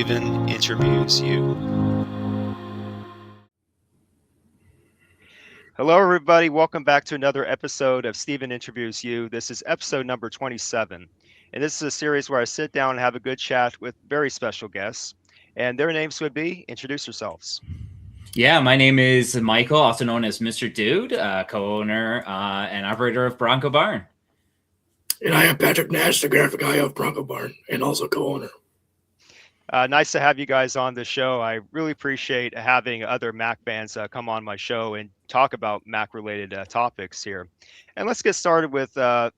Steven Interviews You. Hello, everybody. Welcome back to another episode of Steven Interviews You. This is episode number 27. And this is a series where I sit down and have a good chat with very special guests. And their names would be, introduce yourselves. Yeah, my name is Michael, also known as Mr. Dude, co-owner and operator of Bronco Barn. And I am Patrick Nash, the graphic guy of Bronco Barn, and also co-owner. Nice to have you guys on the show. I really appreciate having other Mac bands come on my show and talk about Mac-related topics here. And let's get started with the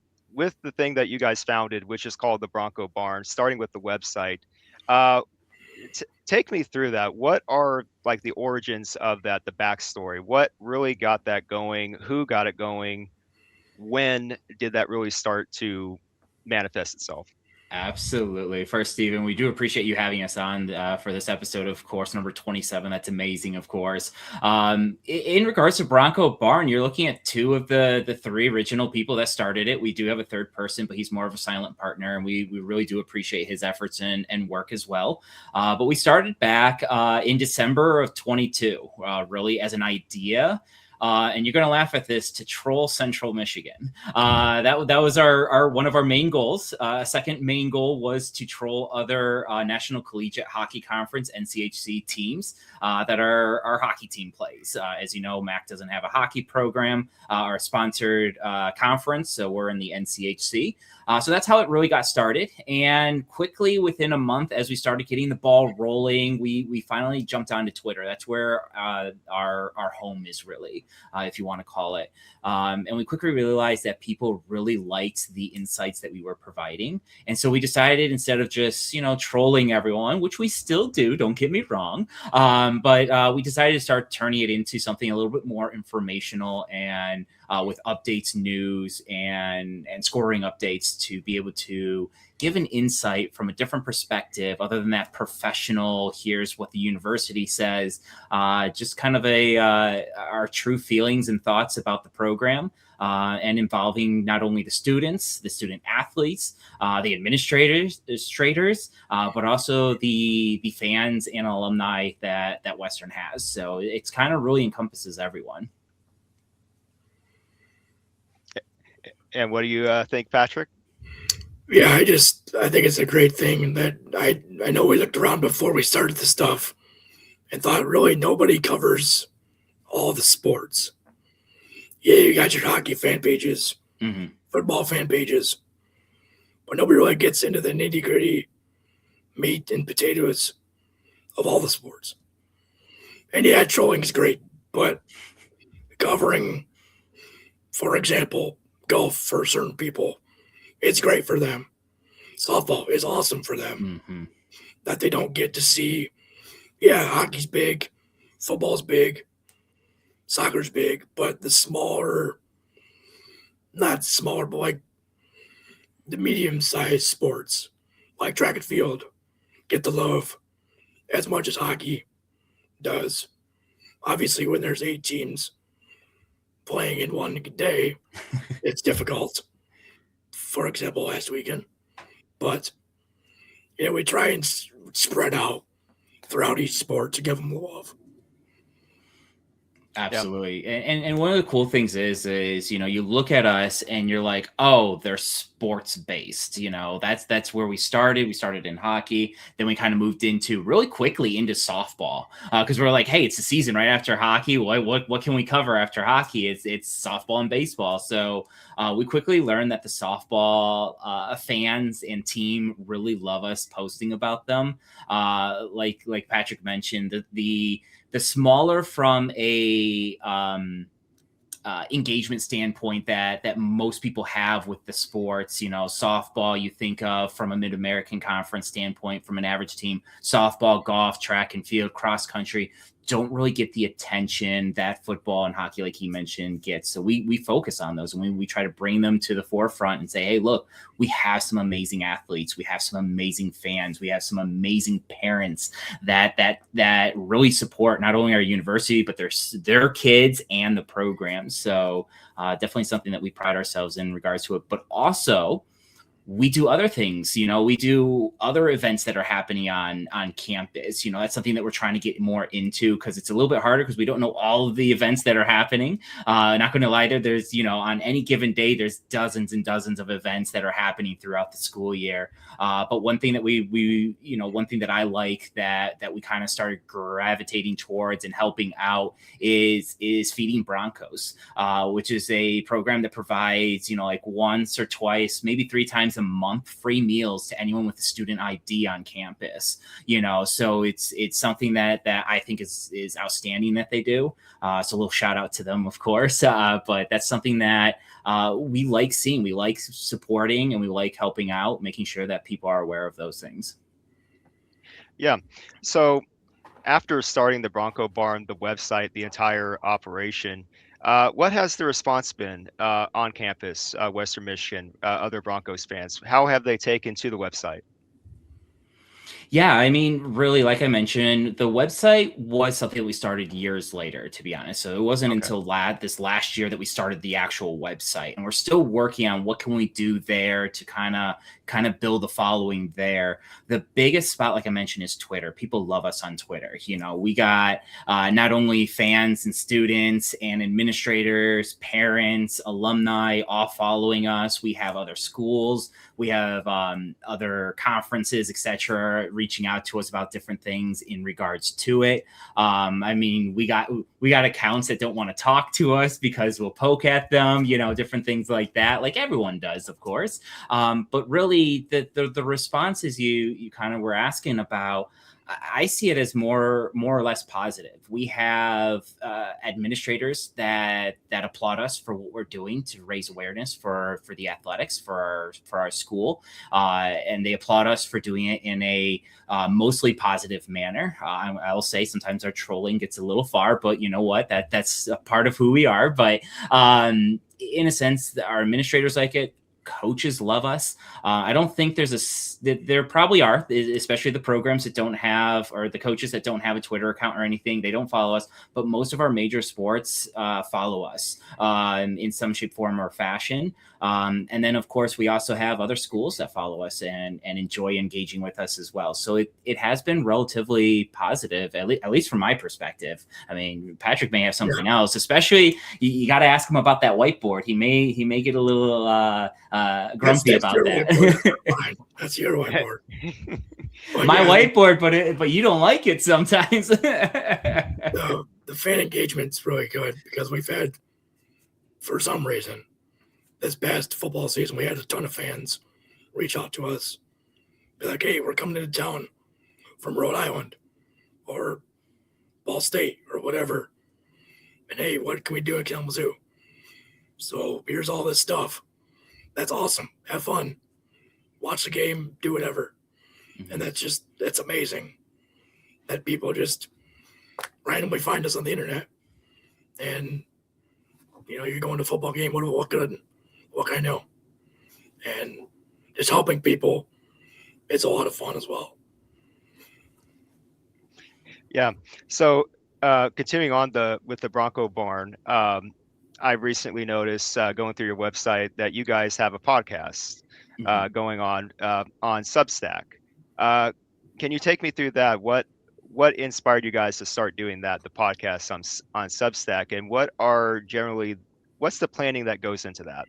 thing that you guys founded, which is called the Bronco Barn, starting with the website. Take me through that. What are like the origins of that, the backstory? What really got that going? Who got it going? When did that really start to manifest itself? Absolutely. First, Steven, we do appreciate you having us on for this episode, of course, number 27. That's amazing, of course. In regards to Bronco Barn, you're looking at two of the three original people that started it. We do have a third person, but he's more of a silent partner, and we really do appreciate his efforts and work as well. But we started back in December of 22, really as an idea. And you're going to laugh at this, to troll Central Michigan. That was our one of our main goals. Second main goal was to troll other National Collegiate Hockey Conference, NCHC teams that our hockey team plays. As you know, MAC doesn't have a hockey program or sponsored conference, so we're in the NCHC. So that's how it really got started. And quickly, within a month, as we started getting the ball rolling, we finally jumped onto Twitter. That's where our home is, really, if you want to call it. And we quickly realized that people really liked the insights that we were providing. And so we decided, instead of just, trolling everyone, which we still do, don't get me wrong, but we decided to start turning it into something a little bit more informational and with updates, news, and scoring updates, to be able to give an insight from a different perspective, other than that professional, here's what the university says, just kind of our true feelings and thoughts about the program, and involving not only the students, the student athletes, the administrators, but also the fans and alumni that Western has. So it's kind of really encompasses everyone. And what do you think, Patrick? Yeah, I think it's a great thing that I know we looked around before we started the stuff and thought, really, nobody covers all the sports. Yeah, you got your hockey fan pages, football fan pages, but nobody really gets into the nitty-gritty meat and potatoes of all the sports. And yeah, trolling is great, but covering, for example, golf for certain people, it's great for them. Softball is awesome for them, that they don't get to see. Yeah, hockey's big, football's big, soccer's big, but the smaller, not smaller, but like the medium-sized sports, like track and field, get the love as much as hockey does. Obviously, when there's 8 teams playing in one day, it's difficult. For example, last weekend, but we try and spread out throughout each sport to give them love. Absolutely. Yep. And one of the cool things is you look at us and you're like, oh, they're sports based. That's where we started. We started in hockey. Then we kind of moved really quickly into softball, because we're like, hey, it's the season right after hockey. What can we cover after hockey? It's softball and baseball. So we quickly learned that the softball fans and team really love us posting about them. Like Patrick mentioned, the smaller from a engagement standpoint that most people have with the sports, softball, you think of from a Mid-American Conference standpoint, from an average team, softball, golf, track and field, cross country, don't really get the attention that football and hockey, like he mentioned, gets. So we focus on those, and we try to bring them to the forefront and say, hey, look, we have some amazing athletes. We have some amazing fans. We have some amazing parents that really support not only our university, but their kids and the program. So definitely something that we pride ourselves in regards to it. But also, we do other things, we do other events that are happening on campus. That's something that we're trying to get more into, because it's a little bit harder because we don't know all of the events that are happening. Not going to lie there, there's, on any given day, there's dozens and dozens of events that are happening throughout the school year. But one thing that one thing that I like that we kind of started gravitating towards and helping out is Feeding Broncos, which is a program that provides, like once or twice, maybe 3 times a month, free meals to anyone with a student ID on campus. So it's something that I think is outstanding that they do. So a little shout out to them, of course. But that's something that we like seeing, we like supporting, and we like helping out, making sure that people are aware of those things. Yeah. So after starting the Bronco Barn, the website, the entire operation, what has the response been on campus, Western Michigan, other Broncos fans? How have they taken to the website? Yeah, I mean, really, like I mentioned, the website was something that we started years later, to be honest. So it wasn't Okay. until this last year that we started the actual website, and we're still working on what can we do there to kind of build a following there. The biggest spot, like I mentioned, is Twitter. People love us on Twitter. We got not only fans and students and administrators, parents, alumni, all following us. We have other schools. We have other conferences, etc., reaching out to us about different things in regards to it. I mean, we got accounts that don't want to talk to us because we'll poke at them, different things like that, like everyone does, of course. But really, the responses you kind of were asking about, I see it as more or less positive. We have administrators that applaud us for what we're doing to raise awareness for the athletics for our school, and they applaud us for doing it in a mostly positive manner. I'll say sometimes our trolling gets a little far, but you know what? That's a part of who we are. But in a sense, our administrators like it. Coaches love us. I don't think there probably are, especially the programs that don't have, or the coaches that don't have a Twitter account or anything. They don't follow us, but most of our major sports follow us in some shape, form, or fashion. And then, of course, we also have other schools that follow us and enjoy engaging with us as well. So it has been relatively positive, at least from my perspective. I mean, Patrick may have something else, especially you got to ask him about that whiteboard. He may get a little grumpy about that. That's your whiteboard. My whiteboard, but you don't like it sometimes. The fan engagement's really good, because we've had, for some reason, this past football season, we had a ton of fans reach out to us, be like, "Hey, we're coming into town from Rhode Island or Ball State or whatever, and hey, what can we do in Kalamazoo? So here's all this stuff. That's awesome. Have fun. Watch the game. Do whatever." And that's amazing that people just randomly find us on the internet, and you're going to a football game. What can I know? And just helping people, it's a lot of fun as well. Yeah. So continuing on with the Bronco Barn, I recently noticed going through your website that you guys have a podcast going on Substack. Can you take me through that? What inspired you guys to start doing that, the podcast on Substack, and what's the planning that goes into that?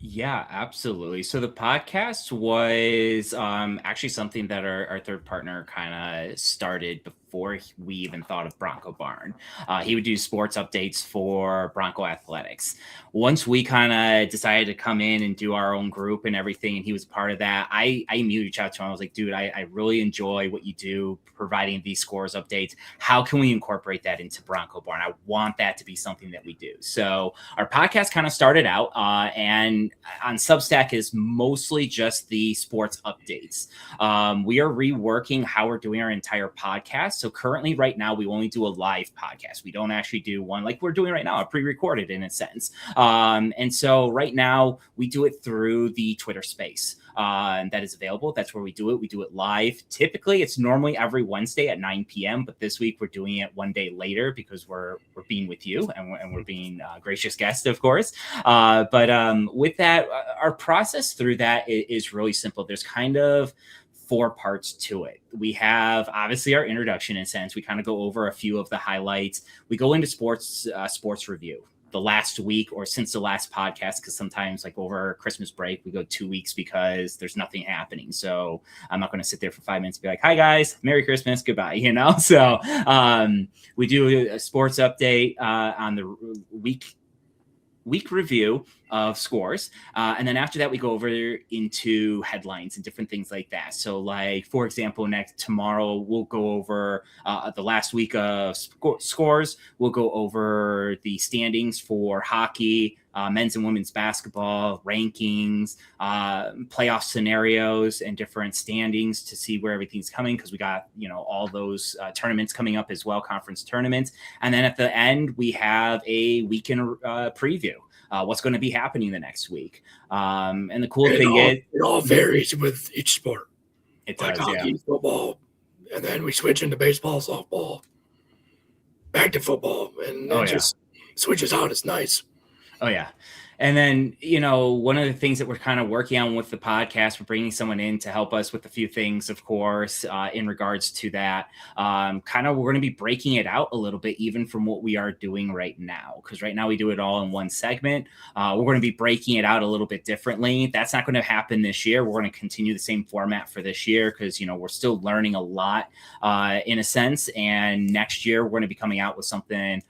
Yeah, absolutely. So the podcast was actually something that our third partner kind of started before we even thought of Bronco Barn. He would do sports updates for Bronco Athletics. Once we kind of decided to come in and do our own group and everything, and he was part of that, I immediately reached out to him. I was like, dude, I really enjoy what you do, providing these scores updates. How can we incorporate that into Bronco Barn? I want that to be something that we do. So our podcast kind of started out, and on Substack is mostly just the sports updates. We are reworking how we're doing our entire podcast. So currently right now, we only do a live podcast. We don't actually do one like we're doing right now, a pre-recorded in a sense. And so right now we do it through the Twitter space. that is available. That's where we do it. We do it live. Typically, it's normally every Wednesday at 9 p.m., but this week we're doing it one day later because we're being with you and we're being gracious guests, of course. But with that, our process through that is really simple. There's kind of 4 parts to it. We have obviously our introduction in a sense. We kind of go over a few of the highlights. We go into sports review the last week or since the last podcast, because sometimes like over Christmas break, we go 2 weeks because there's nothing happening. So I'm not going to sit there for 5 minutes and be like, hi guys, Merry Christmas, goodbye, you know? So we do a sports update on the week review of scores. And then after that, we go over into headlines and different things like that. So like, for example, tomorrow, we'll go over the last week of scores. We'll go over the standings for hockey, men's and women's basketball, rankings, playoff scenarios, and different standings to see where everything's coming. Because we got, all those tournaments coming up as well, conference tournaments. And then at the end, we have a weekend preview. What's going to be happening the next week. And the cool thing is it all varies with each sport. It like does, hockey, yeah. Football, and then we switch into baseball, softball, back to football, and it just switches out. It's nice. Oh, yeah. And then, one of the things that we're kind of working on with the podcast, we're bringing someone in to help us with a few things, of course, in regards to that. We're going to be breaking it out a little bit, even from what we are doing right now, because right now we do it all in one segment. We're going to be breaking it out a little bit differently. That's not going to happen this year. We're going to continue the same format for this year because, we're still learning a lot in a sense. And next year, we're going to be coming out with something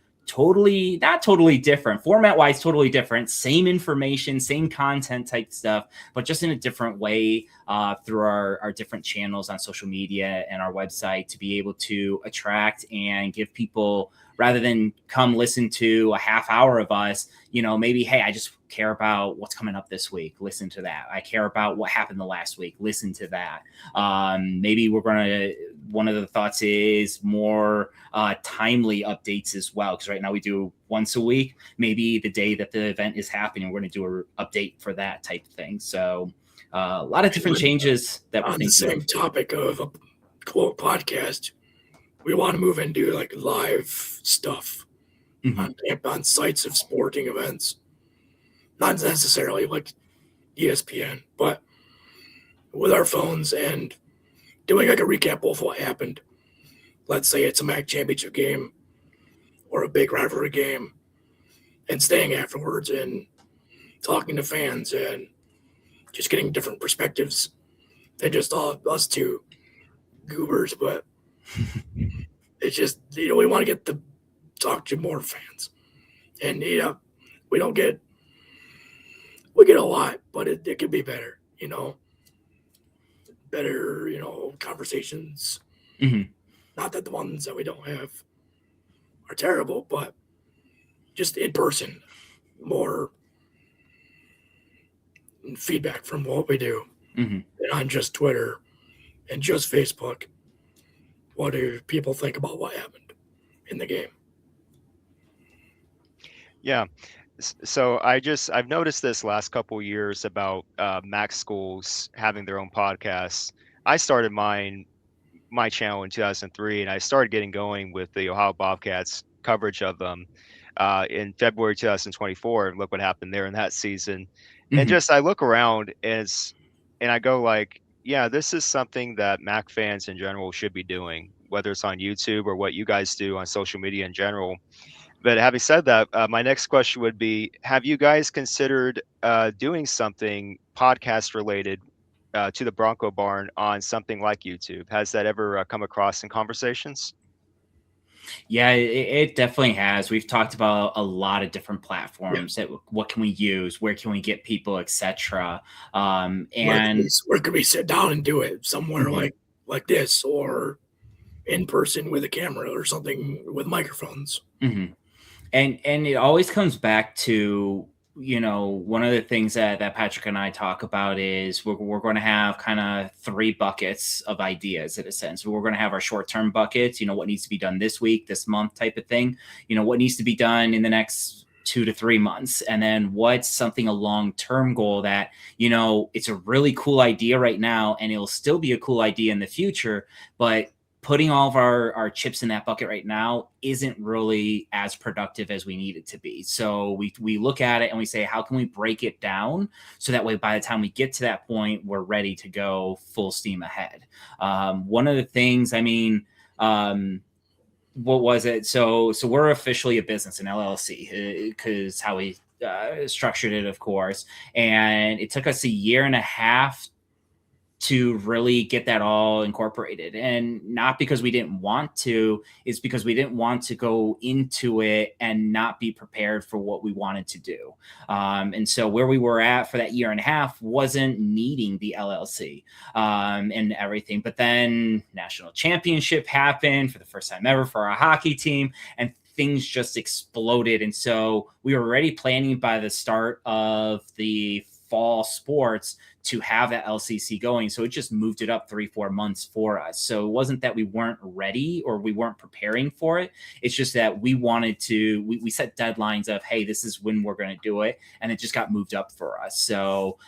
not totally different, format wise, totally different, same information, same content type stuff, but just in a different way through our different channels on social media and our website to be able to attract and give people, rather than come listen to a half hour of us, maybe, hey, I just care about what's coming up this week. Listen to that. I care about what happened the last week. Listen to that. Maybe one of the thoughts is more timely updates as well. Because right now we do once a week, maybe the day that the event is happening, we're going to do an update for that type of thing. So a lot of different changes that we're on the same topic of a quote podcast. We want to move into like live stuff on sites of sporting events. Not necessarily like ESPN, but with our phones and doing like a recap of what happened. Let's say it's a MAC championship game or a big rivalry game, and staying afterwards and talking to fans and just getting different perspectives than just us two goobers. But it's just, we want to get to talk to more fans. And, we get a lot, but it could be better, better, conversations. Mm-hmm. Not that the ones that we don't have are terrible, but just in person, more feedback from what we do. Mm-hmm. And on just Twitter and just Facebook. What do people think about what happened in the game? Yeah. So I've noticed this last couple of years about MAC schools having their own podcasts. I started my channel in 2003, and I started getting going with the Ohio Bobcats coverage of them in February 2024. And look what happened there in that season. And just I look around and I go like, yeah, this is something that MAC fans in general should be doing, whether it's on YouTube or what you guys do on social media in general. But having said that, my next question would be, have you guys considered doing something podcast related to the Bronco Barn on something like YouTube? Has that ever come across in conversations? Yeah, it definitely has. We've talked about a lot of different platforms. Yeah. What can we use? Where can we get people, etc. And where can we sit down and do it? Somewhere like this, or in person with a camera or something with microphones. Mm-hmm. And it always comes back to, one of the things that Patrick and I talk about is we're going to have kind of 3 buckets of ideas in a sense. We're going to have our short-term buckets, what needs to be done this week, this month type of thing. What needs to be done in the next 2 to 3 months? And then what's something, a long-term goal that, it's a really cool idea right now and it'll still be a cool idea in the future, but putting all of our chips in that bucket right now isn't really as productive as we need it to be. So we look at it and we say, how can we break it down so that way by the time we get to that point, we're ready to go full steam ahead. One of the things, what was it? So we're officially a business, an LLC, because how we structured it, of course. And it took us a year and a half to really get that all incorporated, and not because we didn't want to, it's because we didn't want to go into it and not be prepared for what we wanted to do. And so where we were at for that year and a half wasn't needing the LLC and everything. But then national championship happened for the first time ever for our hockey team, and things just exploded. And so we were already planning by the start of the fall sports to have that LCC going. So it just moved it up 3-4 months for us. So it wasn't that we weren't ready or we weren't preparing for it. It's just that we wanted to, we set deadlines of, hey, this is when we're going to do it. And it just got moved up for us. So,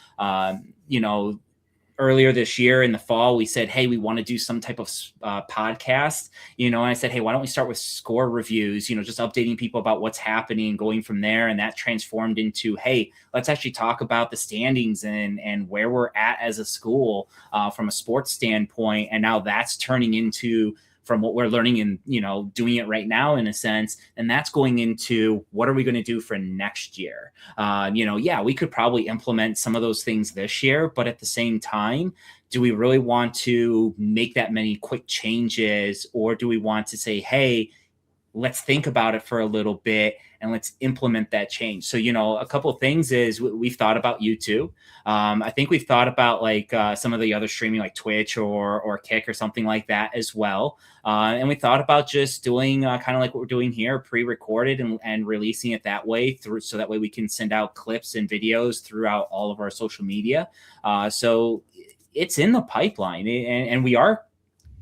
earlier this year in the fall, we said, hey, we want to do some type of podcast, and I said, hey, why don't we start with score reviews, just updating people about what's happening and going from there. And that transformed into, hey, let's actually talk about the standings and where we're at as a school from a sports standpoint. And now that's turning into, from what we're learning and, doing it right now in a sense, and that's going into what are we going to do for next year? We could probably implement some of those things this year, but at the same time, do we really want to make that many quick changes, or do we want to say, hey, let's think about it for a little bit and let's implement that change? So, a couple of things is we've thought about YouTube. I think we've thought about like some of the other streaming like Twitch or Kick or something like that as well. And we thought about just doing kind of like what we're doing here, pre-recorded and releasing it that way through, so that way we can send out clips and videos throughout all of our social media. So it's in the pipeline, and we are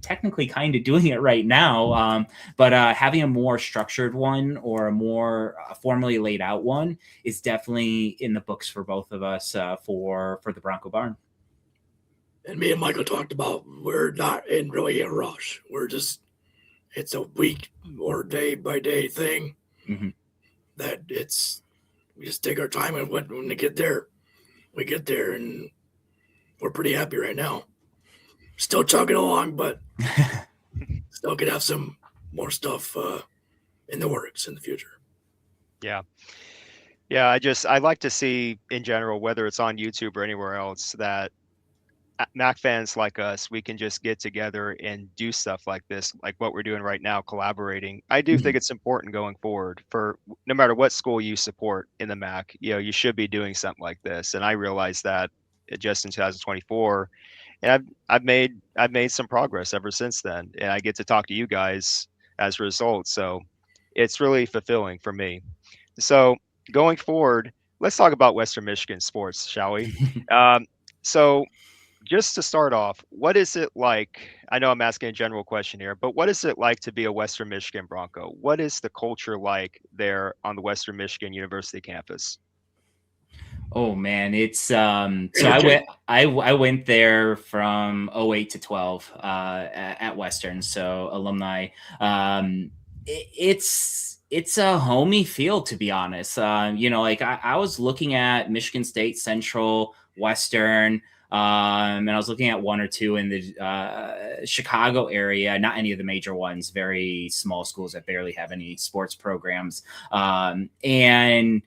technically kind of doing it right now. But having a more structured one or a more formally laid out one is definitely in the books for both of us for the Bronco Barn. And me and Michael talked about, we're not in really a rush. We're just, it's a week or day by day thing. Mm-hmm. That we just take our time, and when we get there, we get there, and we're pretty happy right now. Still chugging along, but still could have some more stuff in the works in the future. Yeah. I like to see in general, whether it's on YouTube or anywhere else, that Mac fans like us, we can just get together and do stuff like this, like what we're doing right now, collaborating. I do think it's important going forward for no matter what school you support in the Mac, you should be doing something like this. And I realized that just in 2024, and I've made some progress ever since then, and I get to talk to you guys as a result. So it's really fulfilling for me. So going forward, let's talk about Western Michigan sports, shall we? So just to start off, what is it like? I know I'm asking a general question here, but what is it like to be a Western Michigan Bronco? What is the culture like there on the Western Michigan University campus? Oh man, it's so I went there from 08 to 12 at Western, so alumni. It's a homey feel, to be honest. I was looking at Michigan State, Central, Western, and I was looking at one or two in the Chicago area, not any of the major ones, very small schools that barely have any sports programs. And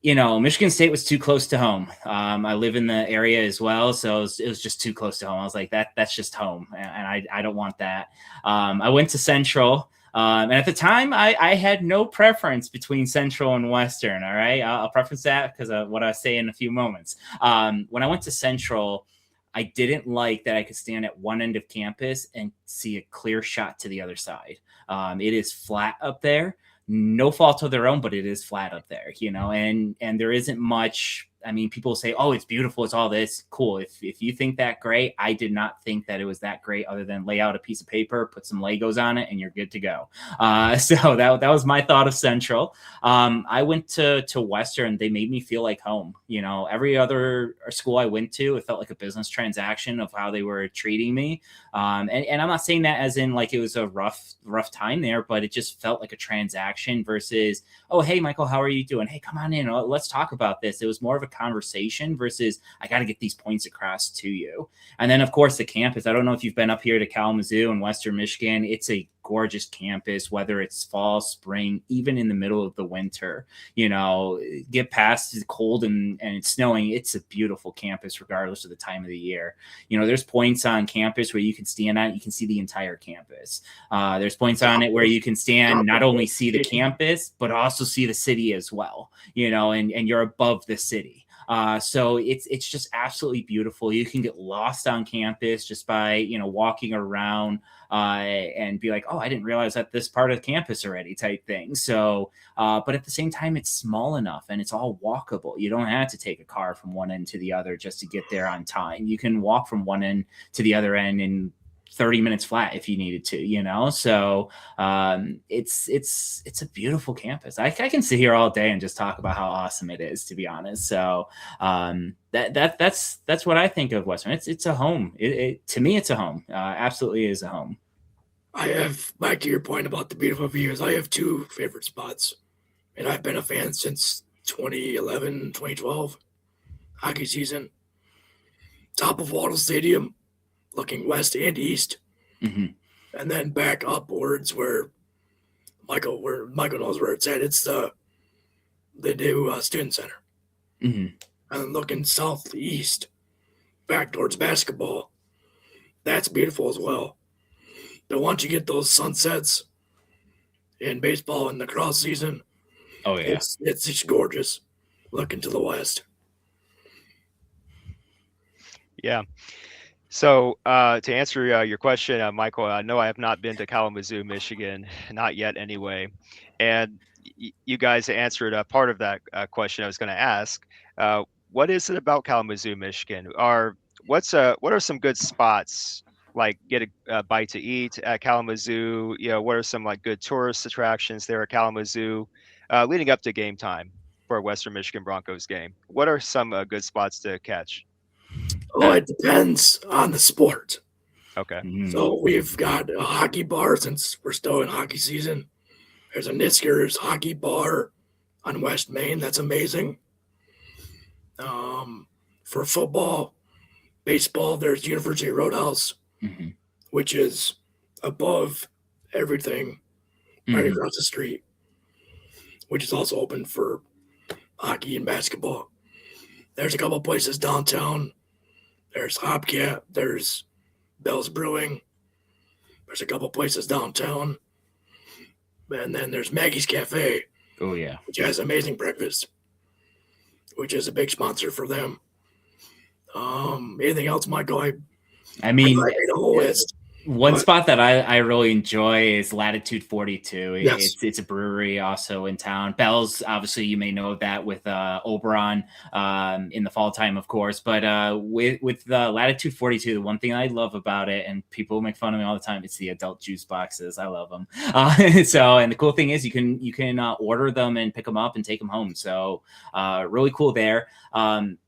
Michigan State was too close to home. I live in the area as well, so it was just too close to home. I was like, that's just home, and I don't want that. I went to Central, and at the time, I had no preference between Central and Western. All right, I'll preference that because of what I say in a few moments. When I went to Central, I didn't like that I could stand at one end of campus and see a clear shot to the other side. It is flat up there. No fault of their own, but it is flat up there, and there isn't much I mean, people say, oh, it's beautiful, it's all this. Cool. If you think that great, I did not think that it was that great, other than lay out a piece of paper, put some Legos on it, and you're good to go. So that was my thought of Central. I went to Western. They made me feel like home. You know, every other school I went to, it felt like a business transaction of how they were treating me. And I'm not saying that as in like it was a rough time there, but it just felt like a transaction versus, oh, hey, Michael, how are you doing? Hey, come on in. Let's talk about this. It was more of a conversation versus I got to get these points across to you. And then, of course, the campus. I don't know if you've been up here to Kalamazoo in Western Michigan. It's a gorgeous campus, whether it's fall, spring, even in the middle of the winter. You know, get past the cold and it's snowing. It's a beautiful campus regardless of the time of the year. You know, there's points on campus where you can stand on it, you can see the entire campus. There's points on it where you can stand, not only see the campus, but also see the city as well, you know, and you're above the city. So it's just absolutely beautiful. You can get lost on campus just by, you know, walking around and be like, oh, I didn't realize that this part of the campus already type thing. So, but at the same time, it's small enough and it's all walkable. You don't have to take a car from one end to the other just to get there on time. You can walk from one end to the other end in 30 minutes flat if you needed to, you know? So it's a beautiful campus. I can sit here all day and just talk about how awesome it is, to be honest. So that's what I think of Western. It's a home. To me, it's a home. Absolutely is a home. I have, back to your point about the beautiful views, I have two favorite spots, and I've been a fan since 2011, 2012 hockey season. Top of Waddle Stadium, looking west and east, and then back upwards where Michael knows where it's at. It's the new student center, and looking southeast back towards basketball. That's beautiful as well. But once you get those sunsets in baseball and the cross season, oh yeah, it's just gorgeous looking to the west. Yeah. So to answer your question, Michael, no, I have not been to Kalamazoo, Michigan, not yet anyway. And you guys answered part of that question I was going to ask. What is it about Kalamazoo, Michigan? What are some good spots, like get a bite to eat at Kalamazoo? You know, what are some like good tourist attractions there at Kalamazoo leading up to game time for a Western Michigan Broncos game? What are some good spots to catch? Oh, it depends on the sport. Okay. So we've got a hockey bar since we're still in hockey season. There's a Niskers hockey bar on West Main. That's amazing. For football, baseball, there's University Roadhouse, which is above everything right across the street, which is also open for hockey and basketball. There's a couple places downtown. There's Hopcat. There's Bell's Brewing. There's a couple places downtown. And then there's Maggie's Cafe. Oh, yeah. Which has amazing breakfast, which is a big sponsor for them. Anything else, Michael? I mean, I made a whole list. One spot that I really enjoy is Latitude 42. Yes. It's a brewery also in town. Bell's, obviously, you may know that with Oberon in the fall time, of course. But with Latitude 42, the one thing I love about it, and people make fun of me all the time, it's the adult juice boxes. I love them. And the cool thing is you can order them and pick them up and take them home. So really cool there.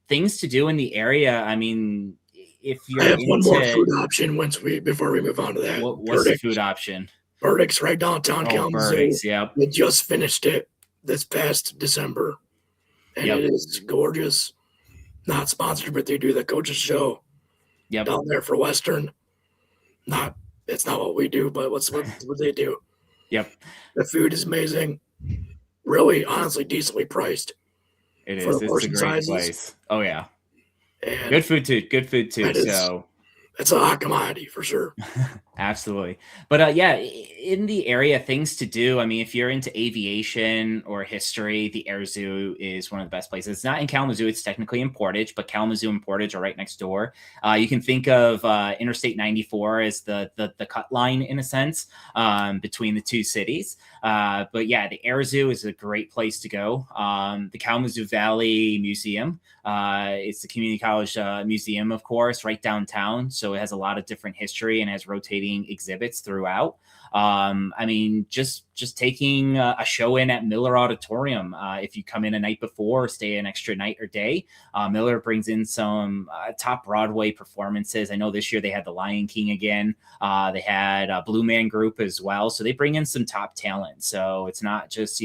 Things to do in the area. I mean, if you're I have one more food option before we move on to that. What's the food option? Burdick's right downtown Kalamazoo. Burdick's, yep. We just finished it this past December, and it is gorgeous. Not sponsored, but they do the coaches show down there for Western. It's not what we do, but what they do. Yep. The food is amazing. Really, honestly, decently priced. It is. It's a great place. Oh yeah. And good food too. That's a hot commodity for sure. Absolutely. But yeah, in the area, things to do. I mean, if you're into aviation or history, the Air Zoo is one of the best places. It's not in Kalamazoo. It's technically in Portage, but Kalamazoo and Portage are right next door. You can think of Interstate 94 as the cut line in a sense between the two cities. But yeah, the Air Zoo is a great place to go. The Kalamazoo Valley Museum. It's the community college museum, of course, right downtown. So it has a lot of different history and has rotating exhibits throughout. I mean, just taking a show in at Miller Auditorium. If you come in a night before or stay an extra night or day, Miller brings in some top Broadway performances. I know this year they had The Lion King again. They had Blue Man Group as well. So they bring in some top talent. So it's not just,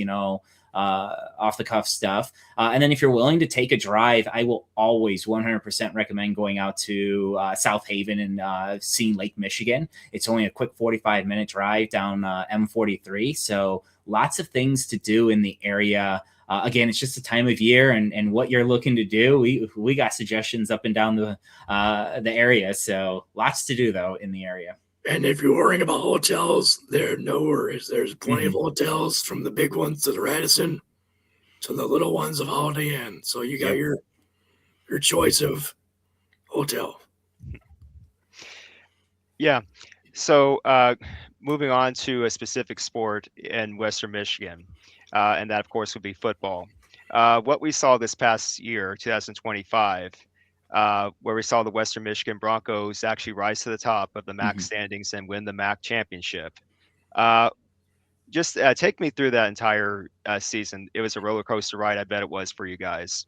off the cuff stuff. And then if you're willing to take a drive, I will always 100% recommend going out to South Haven and seeing Lake Michigan. It's only a quick 45-minute drive down M43. So lots of things to do in the area. Again, it's just a time of year and what you're looking to do. We got suggestions up and down the area. So lots to do, though, in the area. And if you're worrying about hotels, there are no worries. There's plenty of hotels, from the big ones to the Radisson to the little ones of Holiday Inn. So you got your choice of hotel. Yeah. So moving on to a specific sport in Western Michigan, and that, of course, would be football. What we saw this past year, 2025, where we saw the Western Michigan Broncos actually rise to the top of the MAC standings and win the MAC championship. Just take me through that entire season. It was a roller coaster ride. I bet it was for you guys.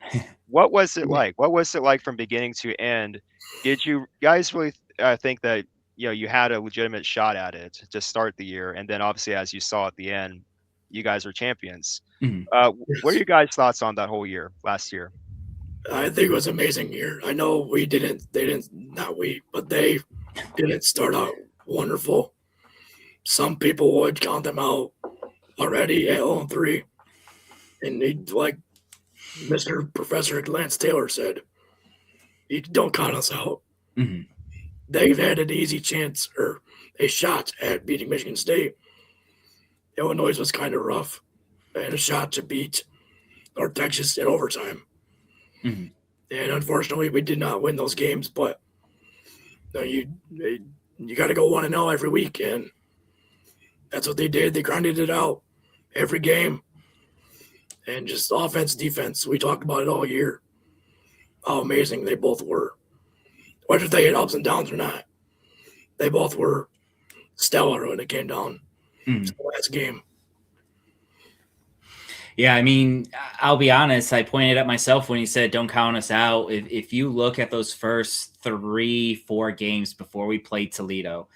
What was it like? What was it like from beginning to end? Did you guys really think that you had a legitimate shot at it to start the year, and then obviously, as you saw at the end, you guys are champions? What are your guys' thoughts on that whole year last year? I think it was an amazing year. I know they didn't start out wonderful. Some people would count them out already at 0-3. And like Mr. Professor Lance Taylor said, you don't count us out. They've had an easy chance or a shot at beating Michigan State. Illinois was kind of rough. They had a shot to beat North Texas in overtime. And unfortunately, we did not win those games. But you got to go 1-0 every week, and that's what they did. They grinded it out every game, and just offense, defense. We talked about it all year. How amazing they both were. Whether they had ups and downs or not, they both were stellar when it came down to the last game. Yeah, I mean, I'll be honest. I pointed at myself when he said, don't count us out. If you look at those first 3-4 games before we played Toledo,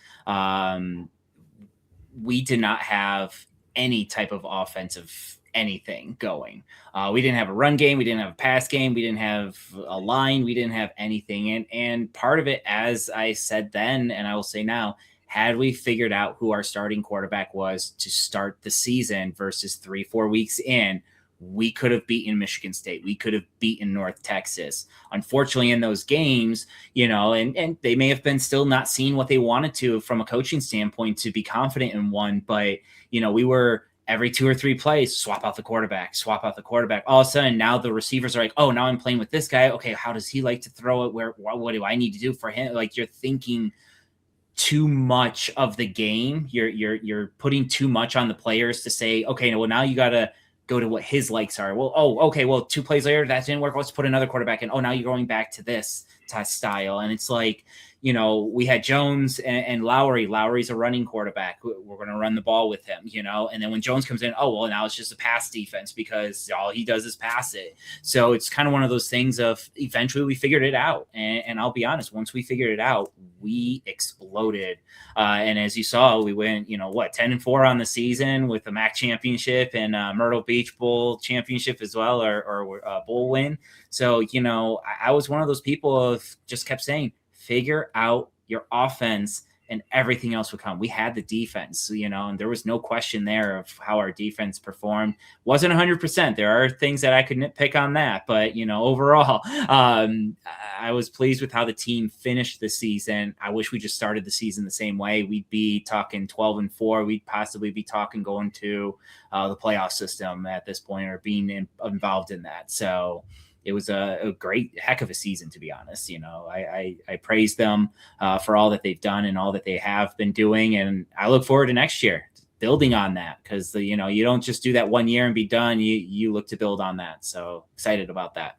we did not have any type of offensive anything going. We didn't have a run game. We didn't have a pass game. We didn't have a line. We didn't have anything. And part of it, as I said then, and I will say now, had we figured out who our starting quarterback was to start the season versus 3-4 weeks in, we could have beaten Michigan State. We could have beaten North Texas. Unfortunately, in those games, and they may have been still not seeing what they wanted to from a coaching standpoint to be confident in one. But, we were every 2 or 3 plays, swap out the quarterback. All of a sudden, now the receivers are like, oh, now I'm playing with this guy. Okay, how does he like to throw it? What do I need to do for him? Like, you're thinking too much of the game. You're putting too much on the players to say, okay, well, now you got to go to what his likes are. Well, okay, well, 2 plays later, that didn't work. Let's put another quarterback in. Oh, now you're going back to this style. And it's like, we had Jones and Lowry. Lowry's a running quarterback. We're going to run the ball with him, And then when Jones comes in, now it's just a pass defense because all he does is pass it. So it's kind of one of those things of eventually we figured it out. And I'll be honest, once we figured it out, we exploded. And as you saw, we went, 10-4 on the season with the MAC championship and Myrtle Beach Bowl championship as well, or bowl win. So, I was one of those people of just kept saying, figure out your offense and everything else would come. We had the defense, and there was no question there of how our defense performed. Wasn't 100%. There are things that I could nitpick on that, but overall, I was pleased with how the team finished the season. I wish we just started the season the same way. We'd be talking 12-4. We'd possibly be talking going to the playoff system at this point, or being involved in that. So it was a great heck of a season, to be honest. I praise them for all that they've done and all that they have been doing. And I look forward to next year building on that, because you don't just do that 1 year and be done. You look to build on that. So excited about that.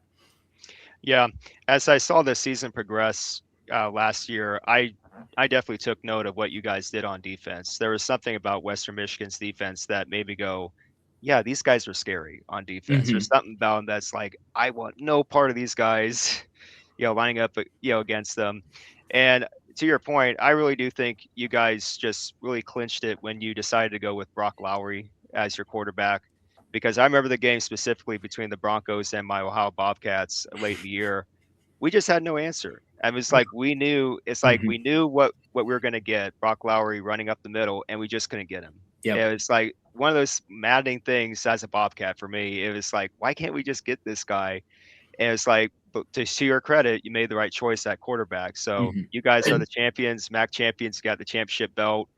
Yeah. As I saw the season progress last year, I definitely took note of what you guys did on defense. There was something about Western Michigan's defense that made me go, yeah, these guys are scary on defense. Mm-hmm. There's something about them that's like, I want no part of these guys, lining up, against them. And to your point, I really do think you guys just really clinched it when you decided to go with Brock Lowry as your quarterback, because I remember the game specifically between the Broncos and my Ohio Bobcats late in the year. We just had no answer. And it's like we knew we knew what we were going to get, Brock Lowry running up the middle, and we just couldn't get him. Yeah, it's like one of those maddening things as a Bobcat for me. It was like, why can't we just get this guy? And it's like, but to your credit, you made the right choice at quarterback. So you guys are the champions, MAC champions. You got the championship belt.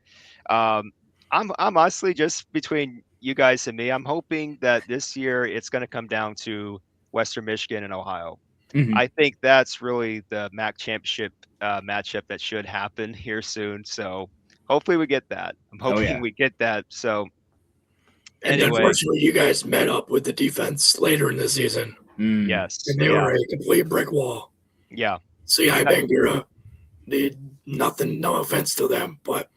I'm honestly, just between you guys and me, I'm hoping that this year it's going to come down to Western Michigan and Ohio. I think that's really the MAC championship matchup that should happen here soon. So hopefully we get that. I'm hoping we get that. So and anyway, unfortunately, you guys met up with the defense later in the season. Yes. And they were a complete brick wall. Yeah. C.I. Bangura did nothing, no offense to them, but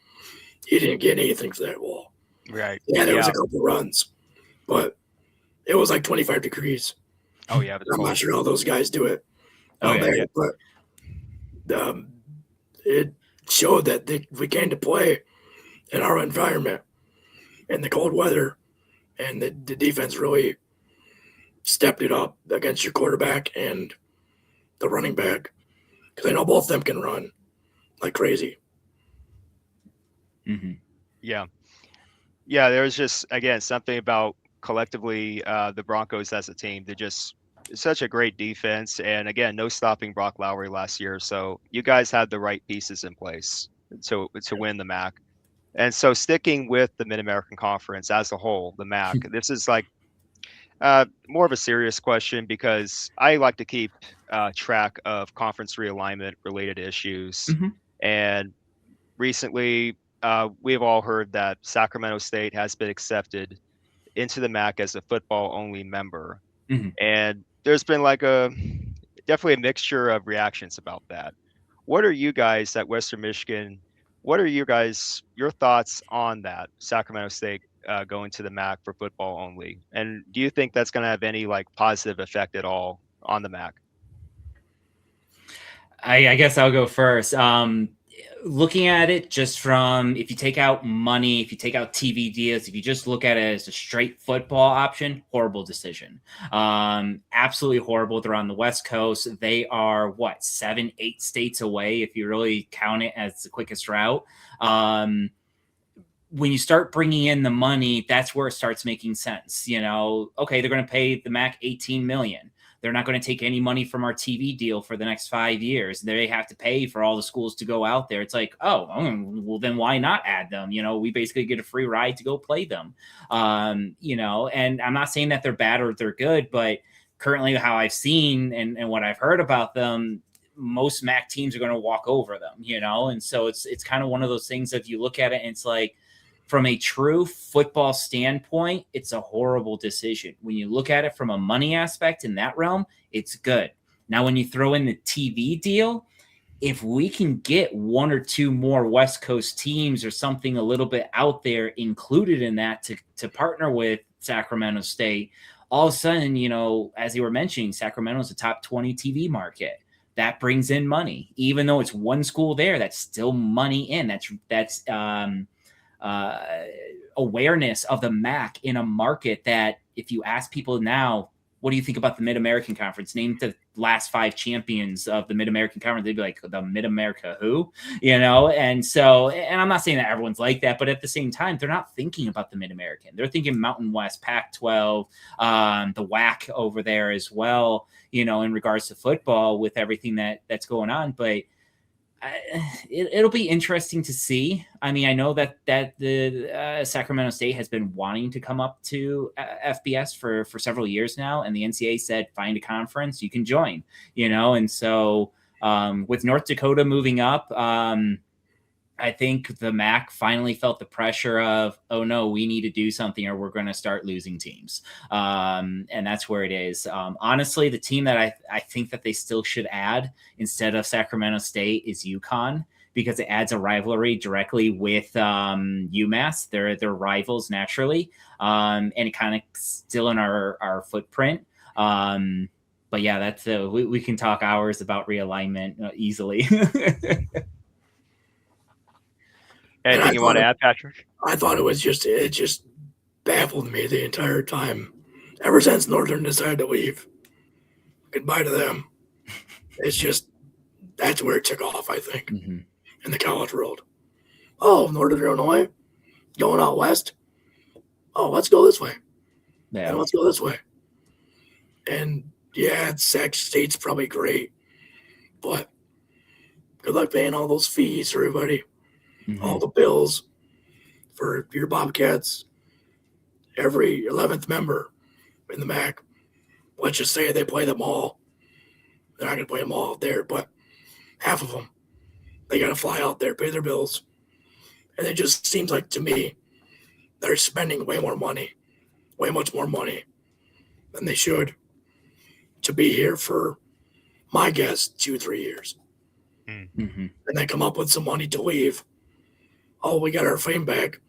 he didn't get anything for that wall. Right. Yeah, there was a couple runs, but it was like 25 degrees. Oh, yeah. I'm not sure how those guys do it. But it showed that we came to play in our environment in the cold weather, and the defense really stepped it up against your quarterback and the running back, because I know both of them can run like crazy. Yeah. There was just, again, something about collectively the Broncos as a team. They're just such a great defense, and again, no stopping Brock Lowry last year. So you guys had the right pieces in place to win the MAC. And so sticking with the Mid-American Conference as a whole, the MAC, this is like more of a serious question, because I like to keep track of conference realignment related issues. And recently, we've all heard that Sacramento State has been accepted into the MAC as a football only member. And there's been definitely a mixture of reactions about that. What are you guys at Western Michigan? What are your thoughts on that, Sacramento State going to the MAC for football only? And do you think that's going to have any positive effect at all on the MAC? I guess I'll go first. Looking at it just from, if you take out money, if you take out TV deals, if you just look at it as a straight football option, horrible decision. Absolutely horrible. They're on the West Coast. They are 7-8 states away, if you really count it as the quickest route. When you start bringing in the money, that's where it starts making sense. Okay, they're going to pay the MAC $18 million. They're not going to take any money from our TV deal for the next 5 years. They have to pay for all the schools to go out there. It's like, well, then why not add them? We basically get a free ride to go play them. And I'm not saying that they're bad or they're good, but currently how I've seen and what I've heard about them, most MAC teams are going to walk over them, And so it's kind of one of those things, if you look at it and it's like, from a true football standpoint, it's a horrible decision. When you look at it from a money aspect in that realm, it's good. Now, when you throw in the TV deal, if we can get one or two more West Coast teams or something a little bit out there included in that to partner with Sacramento State, all of a sudden, as you were mentioning, Sacramento's a top 20 TV market. That brings in money. Even though it's one school there, that's still money in. That's awareness of the MAC in a market that, if you ask people now, what do you think about the Mid-American Conference? Name the last 5 champions of the Mid-American Conference. They'd be like, the Mid-America who? And so, and I'm not saying that everyone's like that, but at the same time, they're not thinking about the Mid-American. They're thinking Mountain West, Pac-12, the WAC over there as well, in regards to football with everything that's going on. But it'll be interesting to see. I mean, I know that the Sacramento State has been wanting to come up to FBS for several years now, and the NCAA said, find a conference, you can join, and so with North Dakota moving up, I think the MAC finally felt the pressure of, oh no, we need to do something or we're going to start losing teams. And that's where it is. Honestly, the team that I think that they still should add instead of Sacramento State is UConn, because it adds a rivalry directly with UMass. They're rivals naturally. And it kind of still in our footprint. But yeah, that's we can talk hours about realignment easily. Anything you want to add, Patrick? I thought it just baffled me the entire time. Ever since Northern decided to leave, goodbye to them. It's just, that's where it took off, I think, in the college world. Oh, Northern Illinois, going out west. Oh, let's go this way. Yeah. And let's go this way. And yeah, Sac State's probably great, but good luck paying all those fees for everybody. All the bills for your Bobcats, every 11th member in the MAC. Let's just say they play them all. They're not going to play them all out there, but half of them, they got to fly out there, pay their bills. And it just seems like to me, they're spending way much more money than they should to be here for, my guess, 2-3 years. And then come up with some money to leave. Oh, we got our fame back.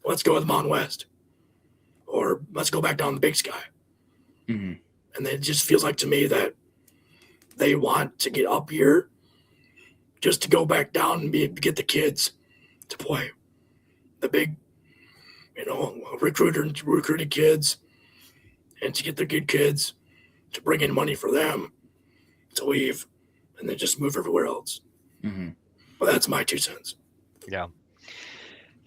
Let's go with Mountain West. Or let's go back down the Big Sky. And it just feels like to me that they want to get up here just to go back down and get the kids to play. The big, recruited kids, and to get the good kids to bring in money for them to leave and then just move everywhere else. Well, that's my 2 cents.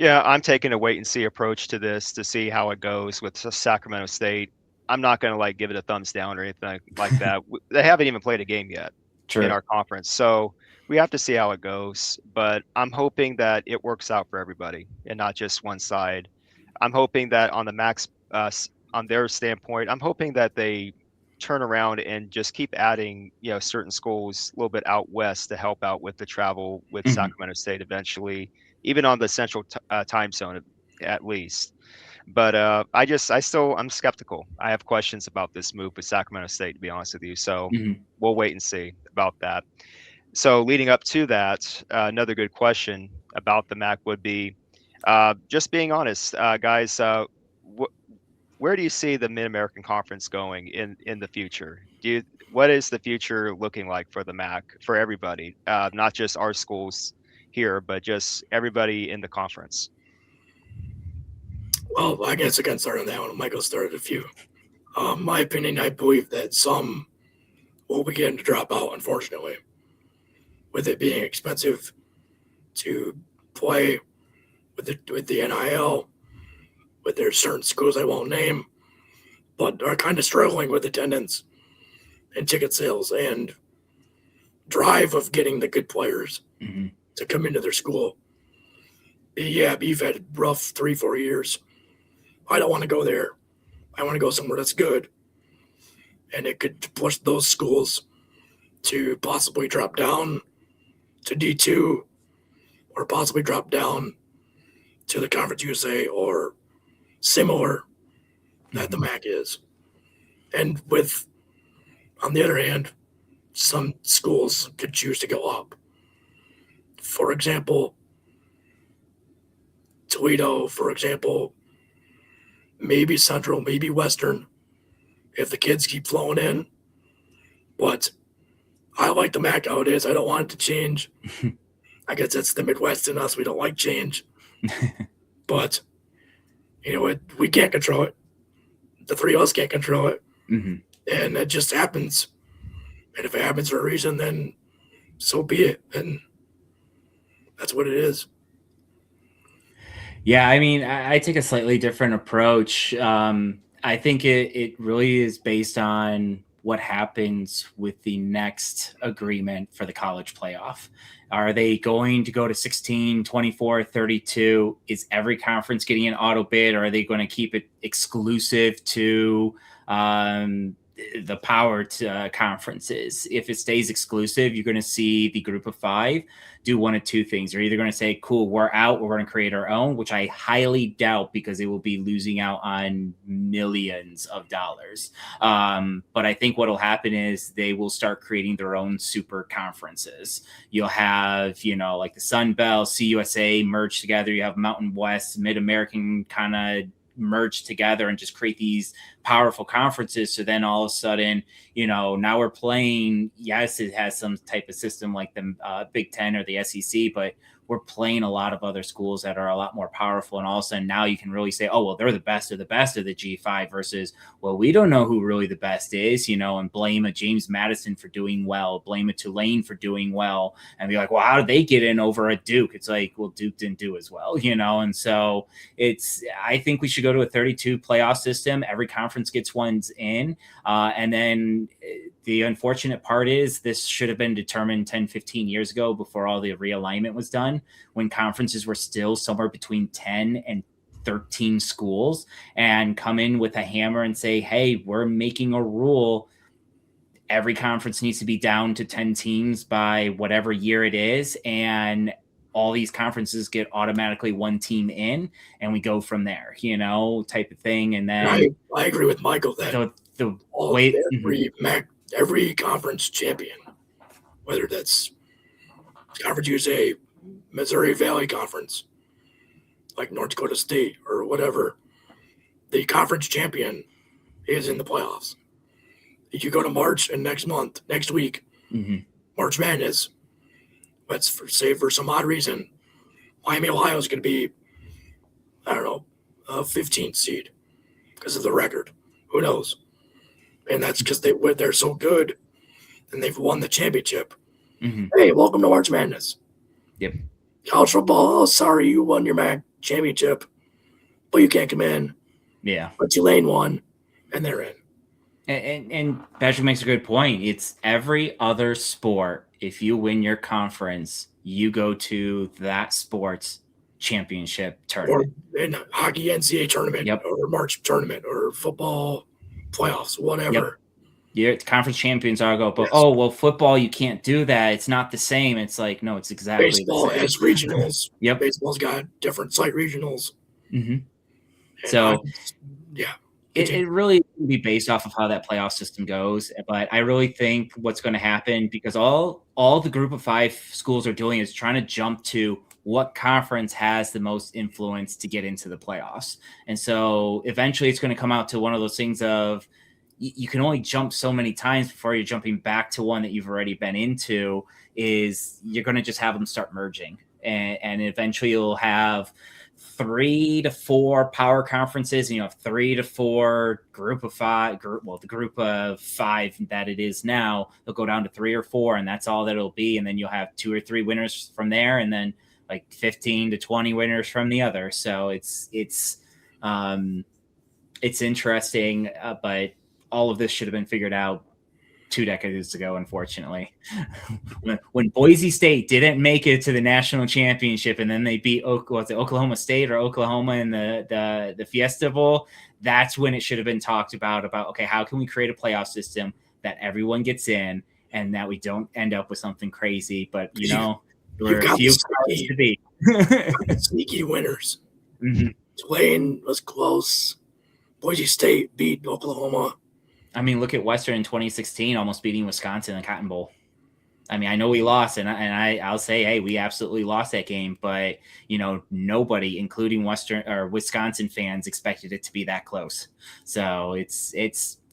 Yeah, I'm taking a wait and see approach to this to see how it goes with Sacramento State. I'm not going to give it a thumbs down or anything like that. They haven't even played a game yet in our conference. So we have to see how it goes, but I'm hoping that it works out for everybody and not just one side. I'm hoping that on the MAC's, on their standpoint, I'm hoping that they turn around and just keep adding, certain schools a little bit out west to help out with the travel with Sacramento State eventually, even on the central time zone at least. But I'm skeptical. I have questions about this move with Sacramento State, to be honest with you. So we'll wait and see about that. So leading up to that, another good question about the MAC would be, just being honest, guys, where do you see the Mid-American Conference going in the future? What is the future looking like for the MAC, for everybody, not just our schools here, but just everybody in the conference? Well, I guess I can start on that one. Michael started a few. My opinion, I believe that some will begin to drop out, unfortunately, with it being expensive to play with the NIL, with their certain schools I won't name, but are kind of struggling with attendance and ticket sales and drive of getting the good players to come into their school. Yeah, you've had rough 3-4 years. I don't want to go there. I want to go somewhere that's good. And it could push those schools to possibly drop down to D2 or possibly drop down to the Conference USA or similar that the MAC is. And on the other hand, some schools could choose to go up. For example, Toledo, for example, maybe Central, maybe Western, if the kids keep flowing in. But I like the MAC how it is. I don't want it to change. I guess that's the Midwest in us. We don't like change. But, we can't control it. The three of us can't control it. And it just happens. And if it happens for a reason, then so be it. And that's what it is. Yeah, I mean, I take a slightly different approach. I think it really is based on what happens with the next agreement for the college playoff. Are they going to go to 16, 24, 32? Is every conference getting an auto bid, or are they going to keep it exclusive to the power to, conferences? If it stays exclusive, you're going to see the group of five do one of two things. They're either going to say, cool, we're out, we're going to create our own, which I highly doubt because they will be losing out on millions of dollars. But I think what will happen is they will start creating their own super conferences. You'll have, like the Sun Belt, CUSA merged together. You have Mountain West, Mid-American kind of merge together and just create these powerful conferences. So then all of a sudden, now we're playing, yes, it has some type of system like the Big Ten or the SEC, but we're playing a lot of other schools that are a lot more powerful. And all of a sudden now you can really say, oh, well, they're the best of the G5 versus, well, we don't know who really the best is, and blame a James Madison for doing well, blame a Tulane for doing well, and be like, well, how did they get in over a Duke? It's like, well, Duke didn't do as well, and so I think we should go to a 32 playoff system. Every conference gets ones in. And then the unfortunate part is this should have been determined 10, 15 years ago before all the realignment was done, when conferences were still somewhere between 10 and 13 schools, and come in with a hammer and say, hey, we're making a rule. Every conference needs to be down to 10 teams by whatever year it is. And all these conferences get automatically one team in, and we go from there, type of thing. And then I agree with Michael that the way every conference champion, whether that's Conference USA, Missouri Valley Conference, like North Dakota State or whatever, the conference champion is in the playoffs. If you go to March and next week, March Madness, let's say for some odd reason, Miami, Ohio is going to be, I don't know, a 15th seed because of the record. Who knows? And that's because they're so good and they've won the championship. Hey, welcome to March Madness. Yep. College football, oh, sorry, you won your championship, but you can't come in. Yeah. But Tulane won, and they're in. And Patrick makes a good point. It's every other sport. If you win your conference, you go to that sport's championship tournament. Or in hockey NCAA tournament, or March tournament, or football playoffs, whatever. Yeah, conference champions are go, but oh well, football you can't do that. It's not the same. It's like no, it's exactly baseball the same. has regionals. Yep, baseball's got different site regionals. So yeah, it really can be based off of how that playoff system goes. But I really think what's going to happen, because all the group of five schools are doing is trying to jump to what conference has the most influence to get into the playoffs. And so eventually it's going to come out to one of those things of you can only jump so many times before you're jumping back to one that you've already been into. Is you're going to just have them start merging, and eventually you'll have 3 to 4 power conferences, and you have 3 to 4 group of five. The group of five that it is now, they'll go down to 3 or 4, and that's all that it'll be. And then you'll have 2 or 3 winners from there, and then like 15 to 20 winners from the other. So it's interesting, but all of this should have been figured out 2 decades ago, unfortunately. when Boise State didn't make it to the national championship, and then they beat Oklahoma State or Oklahoma in the Fiesta Bowl, that's when it should have been talked about, okay, how can we create a playoff system that everyone gets in and that we don't end up with something crazy. But, there were a few to be. Sneaky winners. Tulane was close. Boise State beat Oklahoma. I mean, look at Western in 2016, almost beating Wisconsin in the Cotton Bowl. I mean, I know we lost, and I'll say, hey, we absolutely lost that game, but nobody, including Western or Wisconsin fans, expected it to be that close. So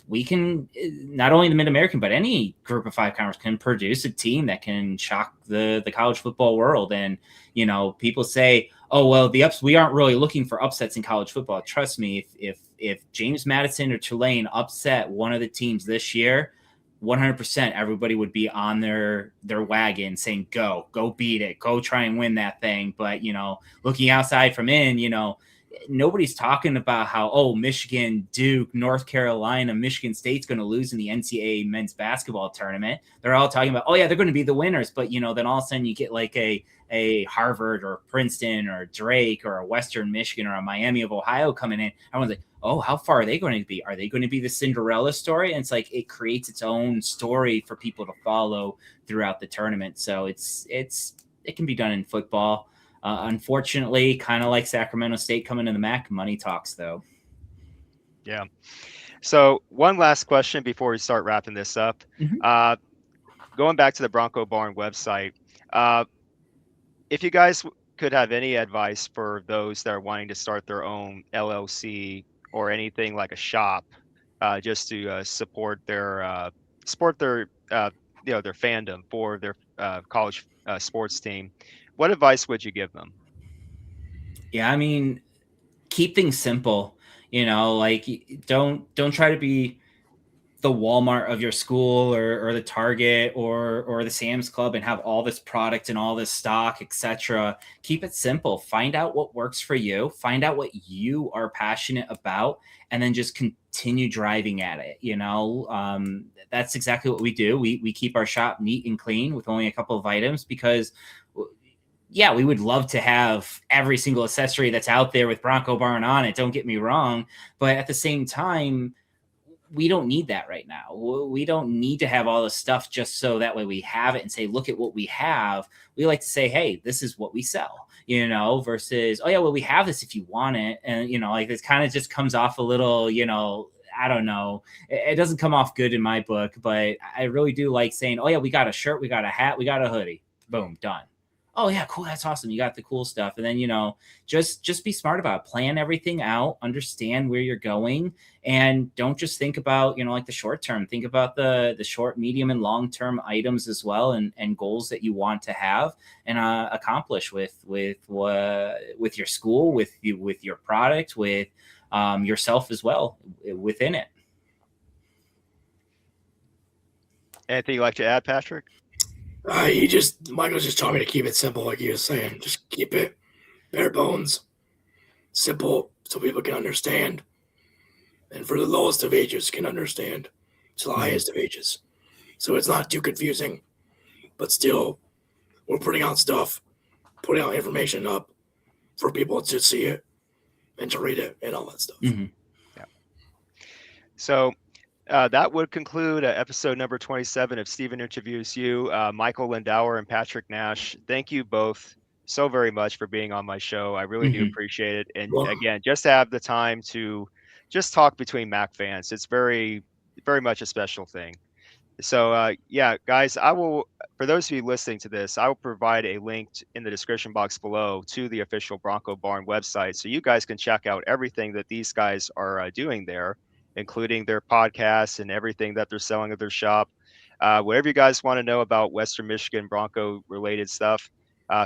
we can, not only the Mid-American, but any group of 5 conference can produce a team that can shock the college football world. And people say, oh well, we aren't really looking for upsets in college football. Trust me, if if James Madison or Tulane upset one of the teams this year, 100% everybody would be on their wagon saying, go beat it, go try and win that thing. But, looking outside from in, nobody's talking about how, Michigan, Duke, North Carolina, Michigan State's going to lose in the NCAA men's basketball tournament. They're all talking about, they're going to be the winners. But, then all of a sudden you get like a Harvard or Princeton or Drake or a Western Michigan or a Miami of Ohio coming in. Everyone's like, how far are they going to be? Are they going to be the Cinderella story? And it's like, it creates its own story for people to follow throughout the tournament. So it can be done in football. Unfortunately, kind of like Sacramento State coming to the MAC, money talks though. Yeah. So one last question before we start wrapping this up. Mm-hmm. Going back to the Bronco Barn website, if you guys could have any advice for those that are wanting to start their own LLC or anything like a shop, just to support their their fandom for their college sports team, what advice would you give them? Yeah, I mean, keep things simple. Like don't try to be the Walmart of your school or the Target or the Sam's Club and have all this product and all this stock, etc. Keep it simple. Find out what works for you. Find out what you are passionate about, and then just continue driving at it. That's exactly what we do. We keep our shop neat and clean with only a couple of items because, yeah, we would love to have every single accessory that's out there with Bronco Barn on it. Don't get me wrong. But at the same time, we don't need that right now. We don't need to have all this stuff just so that way we have it and say, look at what we have. We like to say, hey, this is what we sell, versus, we have this if you want it. And, like this kind of just comes off a little, I don't know. It doesn't come off good in my book, but I really do like saying, we got a shirt, we got a hat, we got a hoodie. Boom, done. Oh yeah, cool. That's awesome. You got the cool stuff. And then, just be smart about it. Plan everything out, understand where you're going, and don't just think about, like the short term. Think about the short, medium, and long-term items as well, and goals that you want to have and accomplish with your school, with your product, with yourself as well within it. Anything you'd like to add, Patrick? Michael's just taught me to keep it simple, like he was saying. Just keep it bare bones, simple, so people can understand. And for the lowest of ages can understand to the highest of ages. So it's not too confusing, but still, we're putting out stuff, putting out information up for people to see it and to read it and all that stuff. Mm-hmm. Yeah. So that would conclude episode number 27 of Stephen Interviews You. Michael Lindauer and Patrick Nash, thank you both so very much for being on my show. I really do appreciate it. And again, just to have the time to just talk between Mac fans, it's very, very much a special thing. So yeah, guys, I will, for those of you listening to this, I will provide a link in the description box below to the official Bronco Barn website, so you guys can check out everything that these guys are doing there, including their podcasts and everything that they're selling at their shop. Whatever you guys want to know about Western Michigan Bronco related stuff,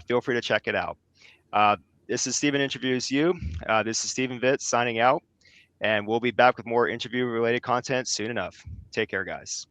feel free to check it out. This is Stephen Interviews You. This is Stephen Vitt signing out, and we'll be back with more interview related content soon enough. Take care, guys.